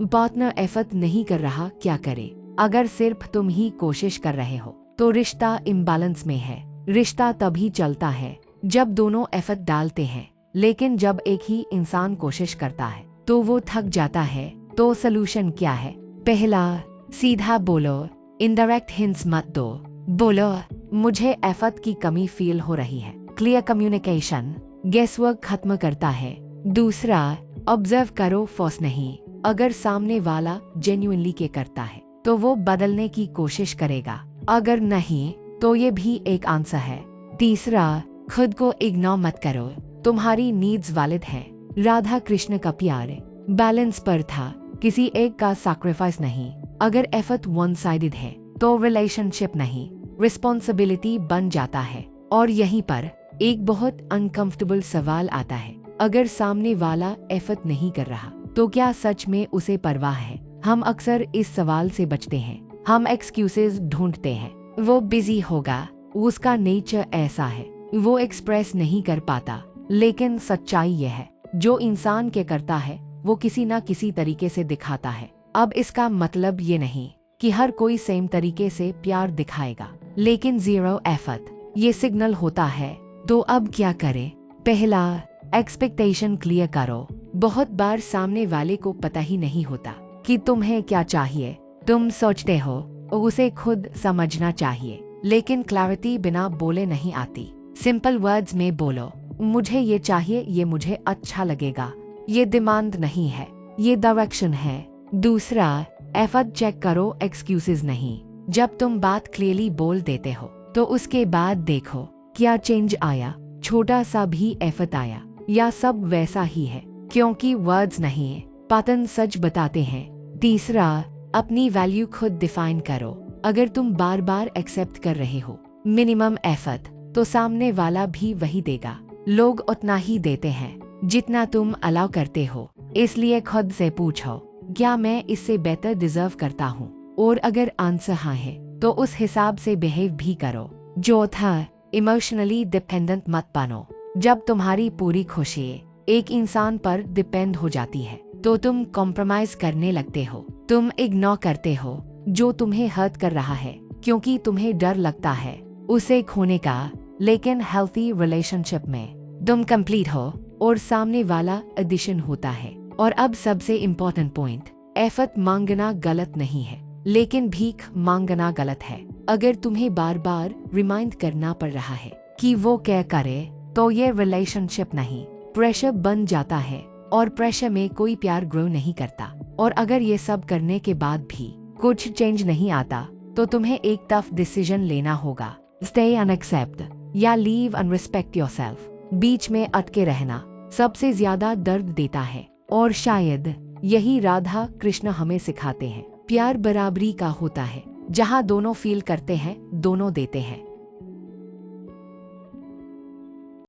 Partner effort नहीं कर रहा, क्या करे? अगर सिर्फ तुम ही कोशिश कर रहे हो तो रिश्ता इम्बैलेंस में है। रिश्ता तभी चलता है जब दोनों एफर्ट डालते हैं, लेकिन जब एक ही इंसान कोशिश करता है तो वो थक जाता है। तो सलूशन क्या है? पहला, सीधा बोलो, इनडायरेक्ट हिंट्स मत दो। बोलो, मुझे एफर्ट की कमी फील हो रही है। क्लियर कम्युनिकेशन गेसवर्क खत्म करता है। दूसरा, ऑब्जर्व करो, फोर्स नहीं। अगर सामने वाला जेन्युइनली के करता है तो वो बदलने की कोशिश करेगा, अगर नहीं तो ये भी एक आंसर है। तीसरा, खुद को इग्नोर मत करो, तुम्हारी नीड्स वैलिड है। राधा कृष्ण का प्यार बैलेंस पर था, किसी एक का सैक्रिफाइस नहीं। अगर एफर्ट वन साइडेड है तो रिलेशनशिप नहीं, रिस्पॉन्सिबिलिटी बन जाता है। और यहीं पर एक बहुत अनकंफर्टेबल सवाल आता है, अगर सामने वाला एफर्ट नहीं कर रहा तो क्या सच में उसे परवाह है? हम अक्सर इस सवाल से बचते हैं। हम एक्सक्यूजेस ढूंढते हैं, वो बिजी होगा, उसका नेचर ऐसा है, वो एक्सप्रेस नहीं कर पाता। लेकिन सच्चाई यह है, जो इंसान के करता है वो किसी ना किसी तरीके से दिखाता है। अब इसका मतलब ये नहीं कि हर कोई सेम तरीके से प्यार दिखाएगा, लेकिन जीरो एफर्ट ये सिग्नल होता है। तो अब क्या करें? पहला, एक्सपेक्टेशन क्लियर करो। बहुत बार सामने वाले को पता ही नहीं होता कि तुम्हें क्या चाहिए। तुम सोचते हो उसे खुद समझना चाहिए, लेकिन क्लैरिटी बिना बोले नहीं आती। सिंपल वर्ड्स में बोलो, मुझे ये चाहिए, ये मुझे अच्छा लगेगा। ये डिमांड नहीं है, ये डायरेक्शन है। दूसरा, एफर्ट चेक करो, एक्सक्यूजेस नहीं। जब तुम बात क्लियरली बोल देते हो तो उसके बाद देखो क्या चेंज आया, छोटा सा भी एफर्ट आया या सब वैसा ही है, क्योंकि वर्ड्स नहीं पैटर्न सच बताते हैं। तीसरा, अपनी वैल्यू खुद डिफाइन करो। अगर तुम बार बार एक्सेप्ट कर रहे हो मिनिमम एफर्ट तो सामने वाला भी वही देगा। लोग उतना ही देते हैं जितना तुम अलाउ करते हो, इसलिए खुद से पूछो, क्या मैं इससे बेटर डिजर्व करता हूँ? और अगर आंसर हाँ है तो उस हिसाब से बिहेव भी करो। चौथा, इमोशनली डिपेंडेंट मत बनो। जब तुम्हारी पूरी खुशी एक इंसान पर डिपेंड हो जाती है तो तुम कॉम्प्रोमाइज करने लगते हो। तुम इग्नोर करते हो जो तुम्हें हर्ट कर रहा है, क्योंकि तुम्हें डर लगता है उसे खोने का। लेकिन हेल्थी रिलेशनशिप में तुम कंप्लीट हो और सामने वाला एडिशन होता है। और अब सबसे इम्पोर्टेंट पॉइंट, एफर्ट मांगना गलत नहीं है, लेकिन भीख मांगना गलत है। अगर तुम्हें बार बार रिमाइंड करना पड़ रहा है कि वो क्या करे तो ये रिलेशनशिप नहीं, प्रेशर बन जाता है। और प्रेशर में कोई प्यार ग्रो नहीं करता। और अगर ये सब करने के बाद भी कुछ चेंज नहीं आता तो तुम्हें एक टफ डिसीजन लेना होगा, स्टे एंड एक्सेप्ट या लीव एंड रिस्पेक्ट योरसेल्फ। बीच में अटके रहना सबसे ज्यादा दर्द देता है, और शायद यही राधा कृष्ण हमें सिखाते हैं। प्यार बराबरी का होता है, जहाँ दोनों फील करते हैं, दोनों देते हैं।